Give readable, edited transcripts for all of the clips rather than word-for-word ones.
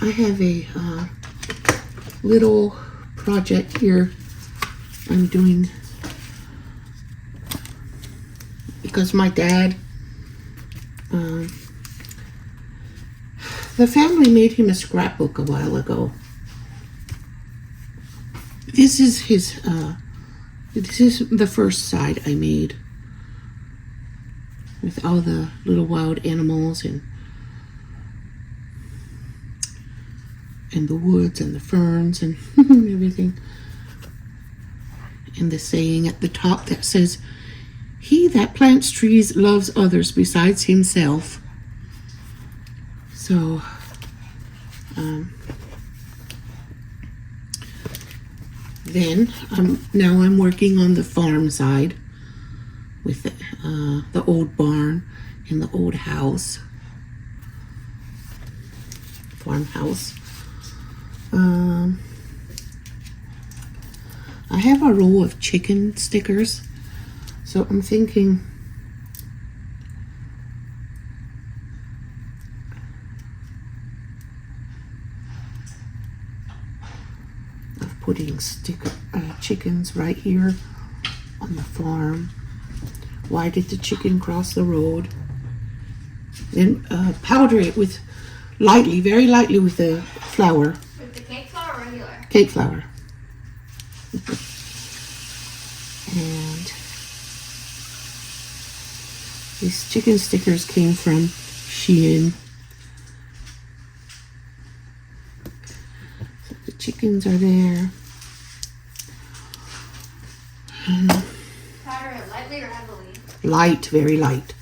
I have a little project here I'm doing because my dad, the family made him a scrapbook a while ago. This is his, this is the first side I made with all the little wild animals and the woods and the ferns and everything. And the saying at the top that says, "He that plants trees loves others besides himself." So, then now I'm working on the farm side with the old barn and the old house, farmhouse. I have a roll of chicken stickers, so I'm thinking of putting chickens right here on the farm. Why did the chicken cross the road? Then powder it with lightly, very lightly with the flour. With the cake flour or regular? Cake flour. And these chicken stickers came from Shein. So the chickens are there. Powder it lightly or heavily? Light, very light.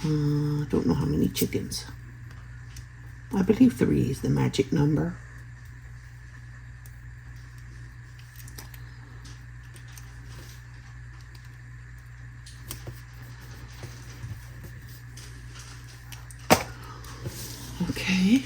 I don't know how many chickens. I believe 3 is the magic number. Okay.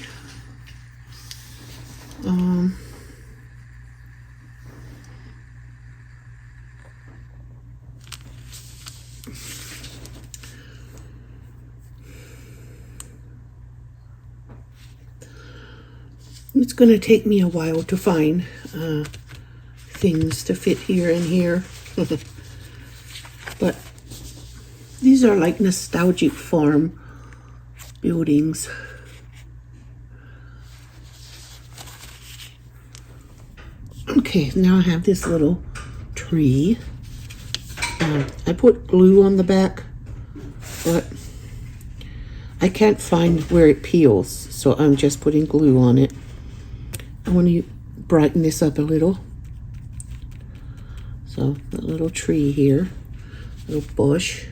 It's going to take me a while to find things to fit here and here. But these are like nostalgic farm buildings. Okay, now I have this little tree. I put glue on the back, but I can't find where it peels, so I'm just putting glue on it. I want to brighten this up a little. So, a little tree here, little bush.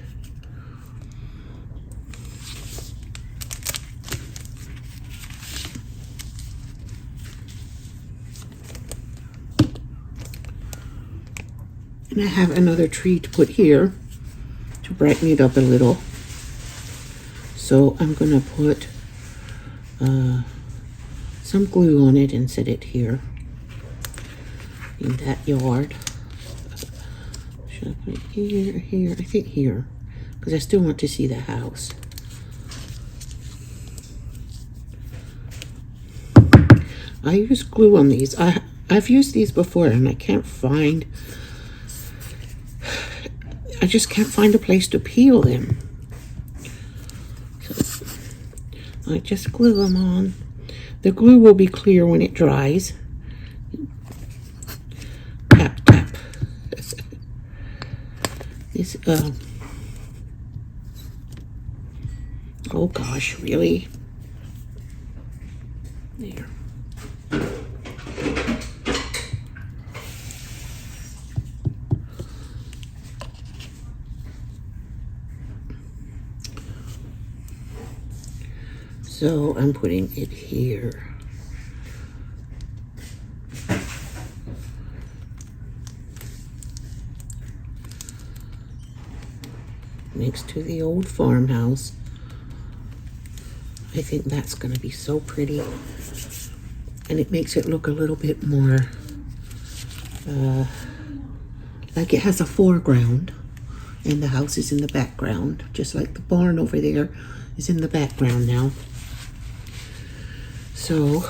And I have another tree to put here to brighten it up a little. So I'm going to put some glue on it and set it here in that yard. Should I put it here, here? I think here, because I still want to see the house. I use glue on these. I've used these before and I can't find, I just can't find a place to peel them. So I just glue them on. The glue will be clear when it dries. Tap, tap. This, oh gosh, really? There. So I'm putting it here. Next to the old farmhouse. I think that's going to be so pretty. And it makes it look a little bit more like it has a foreground and the house is in the background, just like the barn over there is in the background now. So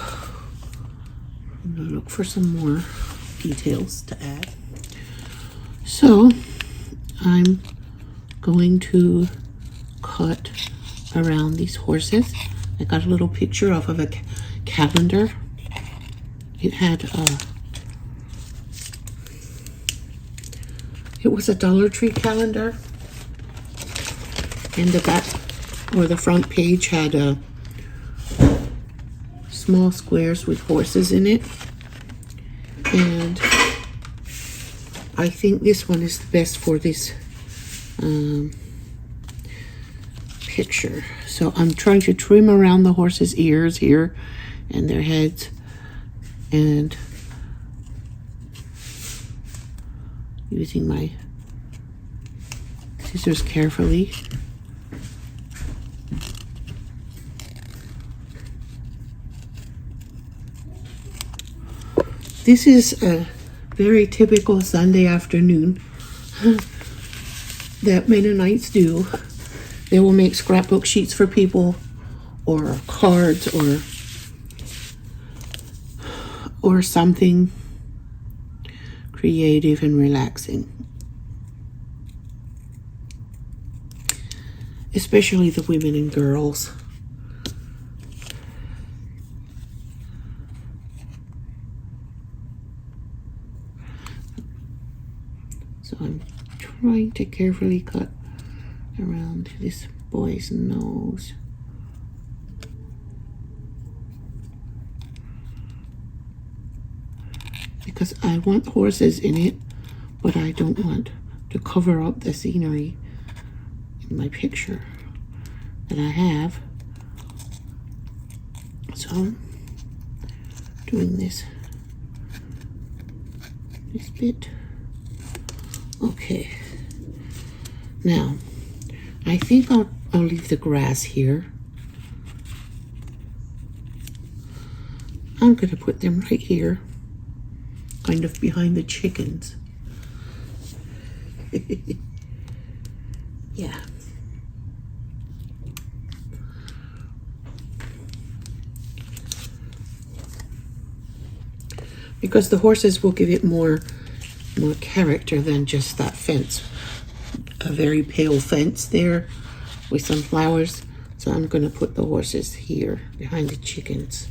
I'm gonna look for some more details to add. So I'm going to cut around these horses. I got a little picture off of a calendar. It had it was a Dollar Tree calendar, and the back or the front page had small squares with horses in it. And I think this one is the best for this picture. So I'm trying to trim around the horse's ears here and their heads, and using my scissors carefully. This is a very typical Sunday afternoon that Mennonites do. They will make scrapbook sheets for people, or cards, or something creative and relaxing. Especially the women and girls. So I'm trying to carefully cut around this boy's nose. Because I want horses in it, but I don't want to cover up the scenery in my picture that I have. So I'm doing this bit. Okay. Now, I think I'll leave the grass here. I'm gonna put them right here, kind of behind the chickens. Yeah. Because the horses will give it more character than just that fence. A very pale fence there with some flowers. So I'm going to put the horses here behind the chickens.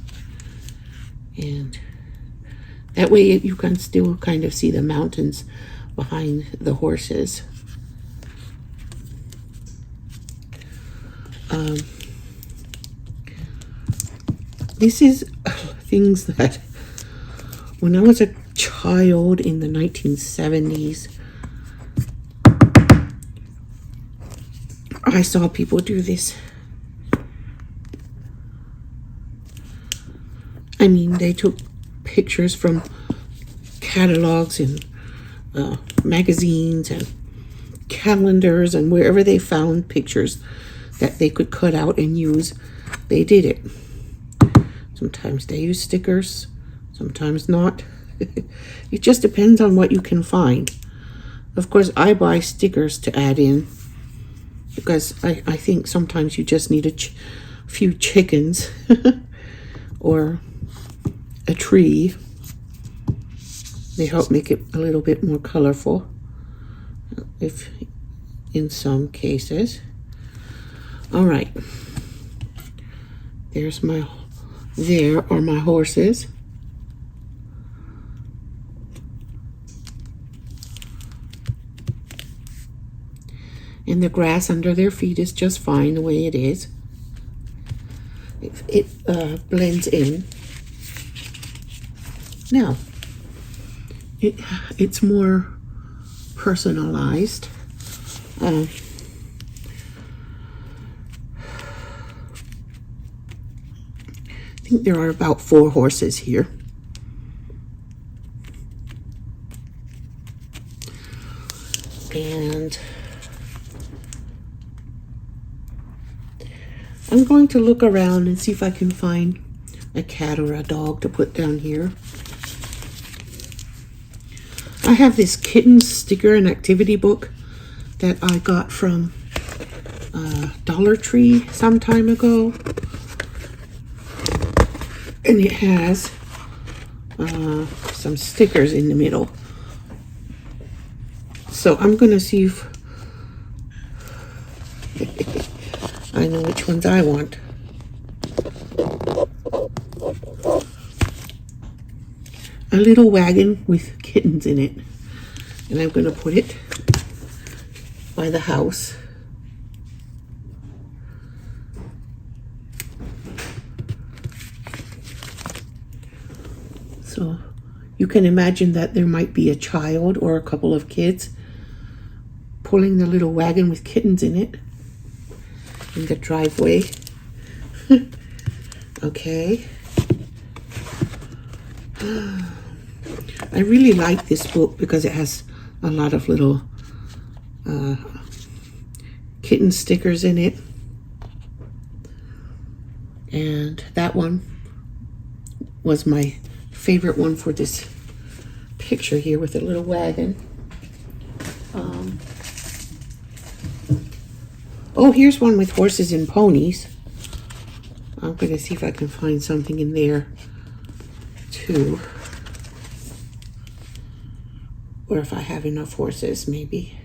And that way you can still kind of see the mountains behind the horses. This is things that when I was a child in the 1970s, I saw people do this. I mean, they took pictures from catalogs and magazines and calendars, and wherever they found pictures that they could cut out and use, they did it. Sometimes they use stickers, sometimes not. It just depends on what you can find. Of course, I buy stickers to add in because I think sometimes you just need a few chickens or a tree. They help make it a little bit more colorful, if in some cases. All right, there are my horses. And the grass under their feet is just fine the way it is. It blends in. Now, it's more personalized. I think there are about 4 horses here. And I'm going to look around and see if I can find a cat or a dog to put down here. I have this kitten sticker and activity book that I got from Dollar Tree some time ago. And it has some stickers in the middle. So I'm going to see if I know which ones I want. A little wagon with kittens in it. And I'm going to put it by the house. So you can imagine that there might be a child or a couple of kids pulling the little wagon with kittens in it in the driveway. Okay. I really like this book because it has a lot of little kitten stickers in it. And that one was my favorite one for this picture here with a little wagon. Oh, here's one with horses and ponies. I'm going to see if I can find something in there too. Or if I have enough horses, maybe.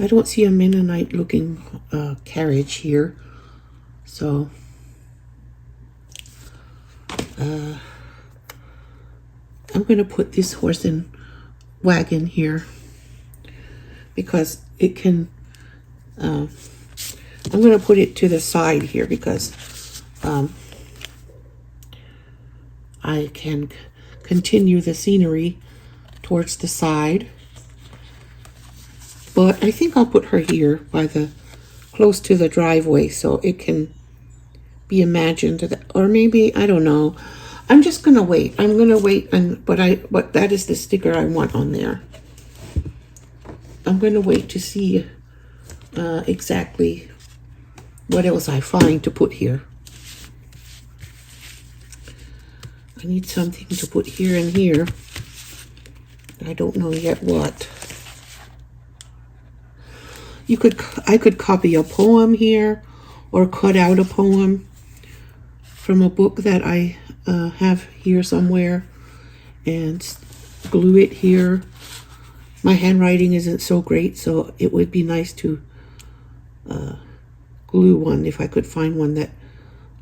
I don't see a Mennonite looking carriage here, so I'm going to put this horse and wagon here because it can, I'm going to put it to the side here because I can continue the scenery towards the side. But I think I'll put her here by the, close to the driveway so it can be imagined that, or maybe, I don't know. I'm just gonna wait. I'm gonna wait, but that is the sticker I want on there. I'm gonna wait to see exactly what else I find to put here. I need something to put here and here. I don't know yet what. I could copy a poem here or cut out a poem from a book that I have here somewhere and glue it here. My handwriting isn't so great, so it would be nice to glue one if I could find one that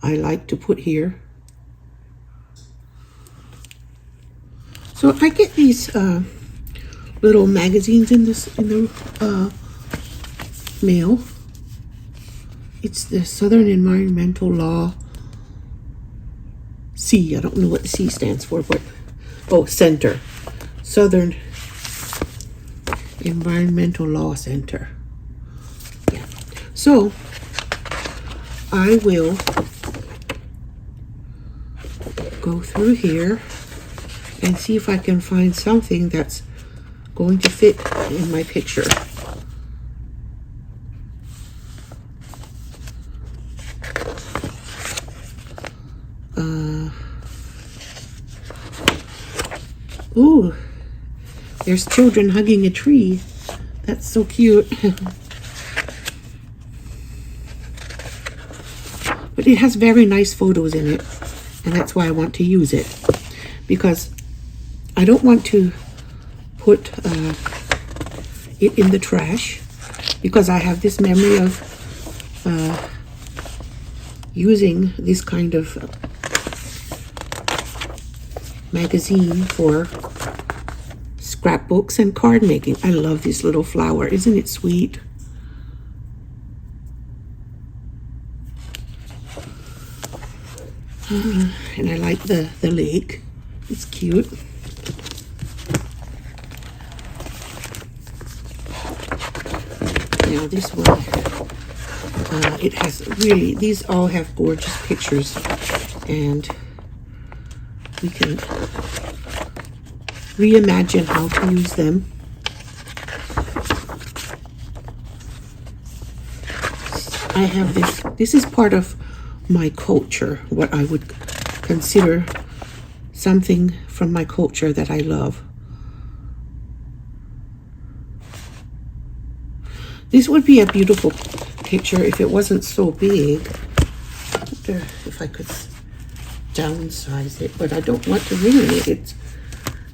I like to put here. So I get these little magazines in the mail. It's the Southern Environmental Law C. I don't know what the C stands for, but Center. Southern Environmental Law Center. Yeah. So I will go through here and see if I can find something that's going to fit in my picture. Ooh, there's children hugging a tree. That's so cute. But it has very nice photos in it, and that's why I want to use it. Because I don't want to put it in the trash, because I have this memory of using this kind of magazine for scrapbooks and card making. I love this little flower. Isn't it sweet? And I like the lake. It's cute. Now this one, it has really, these all have gorgeous pictures, and we can reimagine how to use them. I have this. This is part of my culture, what I would consider something from my culture that I love. This would be a beautiful picture if it wasn't so big. I wonder if I could downsize it, but I don't want to ruin it.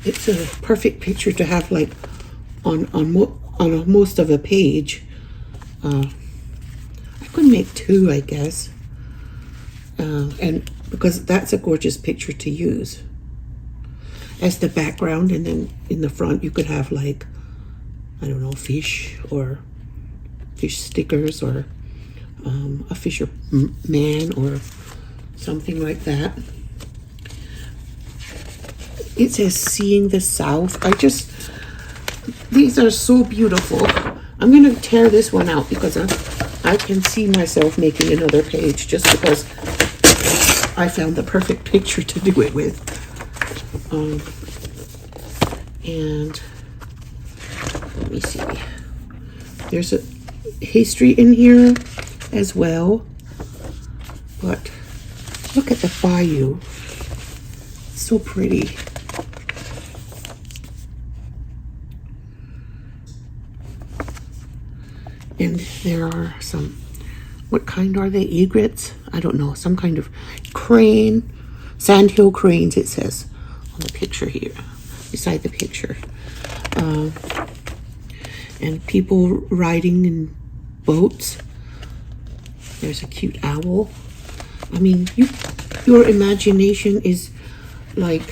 It's a perfect picture to have like on most of a page. I could make two, I guess, and because that's a gorgeous picture to use as the background, and then in the front you could have like, I don't know, fish or fish stickers, or a fisherman or something like that. It says seeing the south. These are so beautiful. I'm going to tear this one out because I can see myself making another page just because I found the perfect picture to do it with. And let me see. There's a history in here as well. But look at the bayou. It's so pretty. And there are some, what kind are they? Egrets? I don't know. Some kind of crane. Sandhill cranes, it says on the picture here, beside the picture. And people riding in boats. There's a cute owl. I mean, your imagination is like,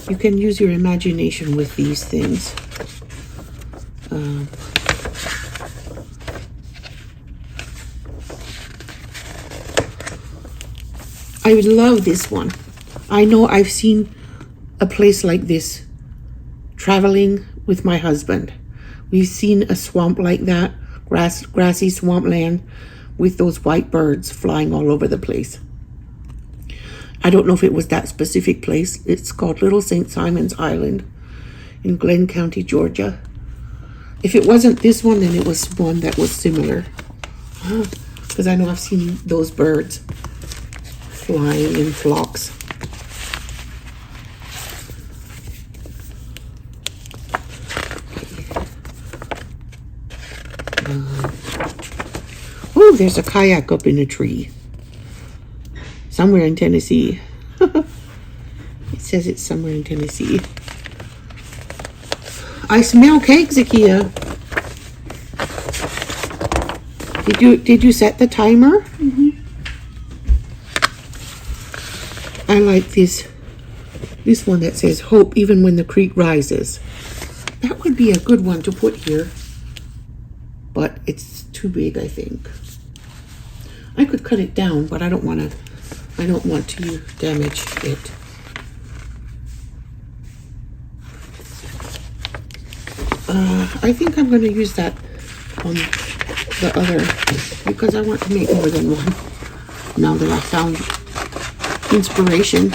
you can use your imagination with these things. I love this one. I know I've seen a place like this traveling with my husband. We've seen a swamp like that, grassy swampland with those white birds flying all over the place. I don't know if it was that specific place. It's called Little St. Simon's Island in Glenn County, Georgia. If it wasn't this one, then it was one that was similar. Because I know I've seen those birds flying in flocks. Oh, there's a kayak up in a tree. Somewhere in Tennessee. It says it's somewhere in Tennessee. I smell cake, Zakia. Did you set the timer? Mm-hmm. I like this one that says hope even when the creek rises. That would be a good one to put here, but it's too big, I think. I could cut it down, but I don't want to damage it. I think I'm going to use that on the other, because I want to make more than one now that I found inspiration.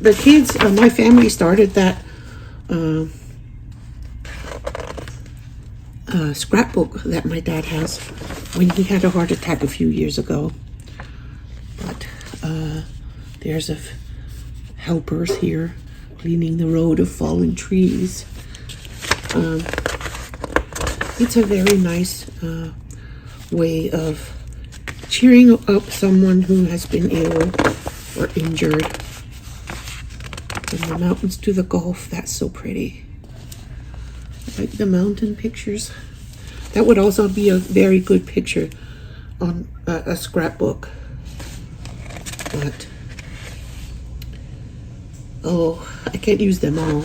The kids, my family started that scrapbook that my dad has when he had a heart attack a few years ago. But there's helpers here cleaning the road of fallen trees. It's a very nice way of cheering up someone who has been ill or injured. From the mountains to the Gulf, that's so pretty. I like the mountain pictures. That would also be a very good picture on a scrapbook. But I can't use them all.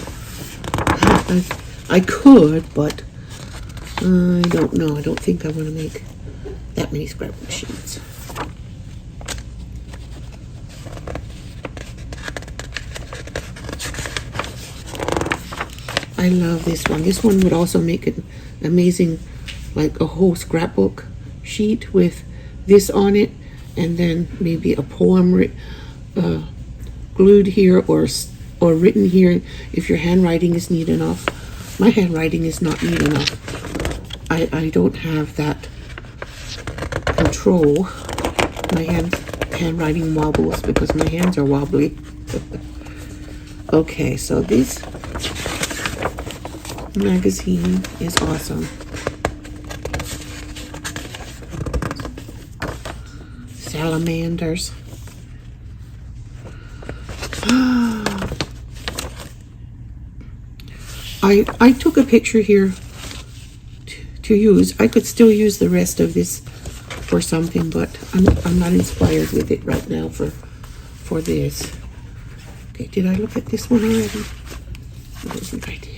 I could, but I don't know. I don't think I want to make that many scrapbook sheets. I love this one. This one would also make an amazing, like a whole scrapbook sheet with this on it, and then maybe a poem glued here or written here if your handwriting is neat enough. My handwriting is not neat enough. I don't have that control. My handwriting wobbles because my hands are wobbly. Okay, so this magazine is awesome. Salamanders. I took a picture here to use. I could still use the rest of this for something, but I'm not inspired with it right now for this. Okay, did I look at this one already? I don't think I did.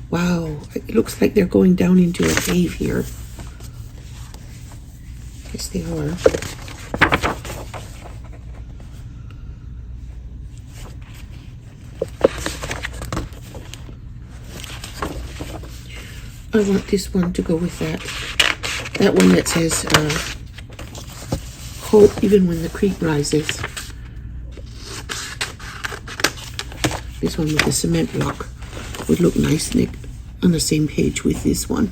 Wow, it looks like they're going down into a cave here. Yes, they are. I want this one to go with that. That one that says, hope even when the creek rises. This one with the cement block would look nice, Nick, on the same page with this one.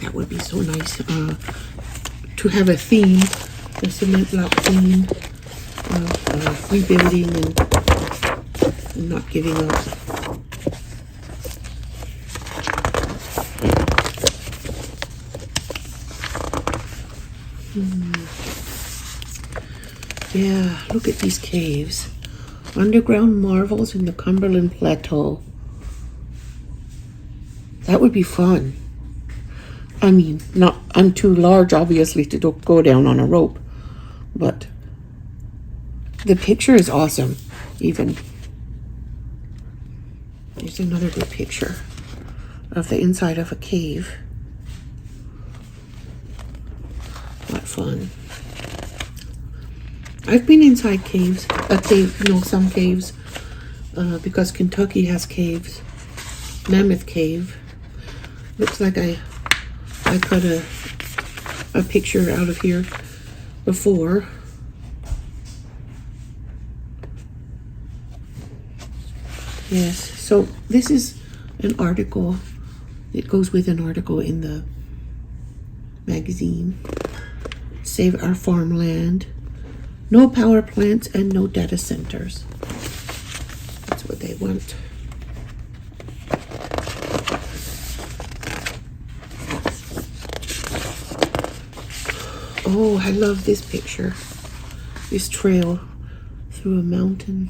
That would be so nice to have a theme, a cement block theme of rebuilding and not giving up. Yeah, look at these caves. Underground marvels in the Cumberland Plateau. That would be fun. I mean, I'm too large, obviously, to go down on a rope. But the picture is awesome, even. Here's another good picture of the inside of a cave. What fun. I've been inside caves, some caves, because Kentucky has caves. Mammoth Cave. Looks like I cut a picture out of here before. Yes, so this is an article. It goes with an article in the magazine. Save our farmland. No power plants and no data centers. That's what they want. Oh, I love this picture. This trail through a mountain.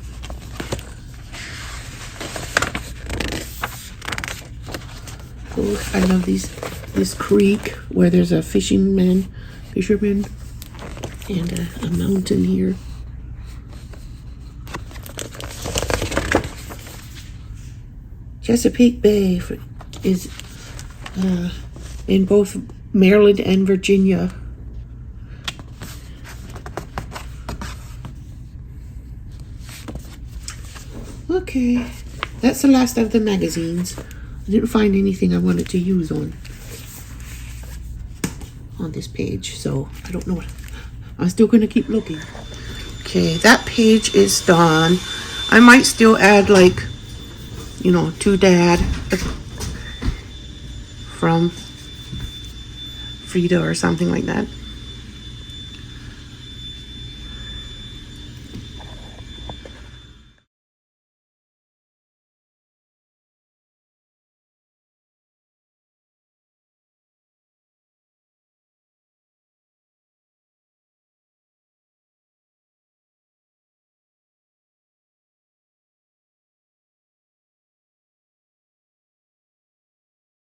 Oh, I love this creek where there's a fisherman, and a mountain here. Chesapeake Bay is in both Maryland and Virginia. Okay, that's the last of the magazines. I didn't find anything I wanted to use on this page, so I don't know. I'm still going to keep looking. Okay, that page is done. I might still add, like, to Dad from Frida or something like that.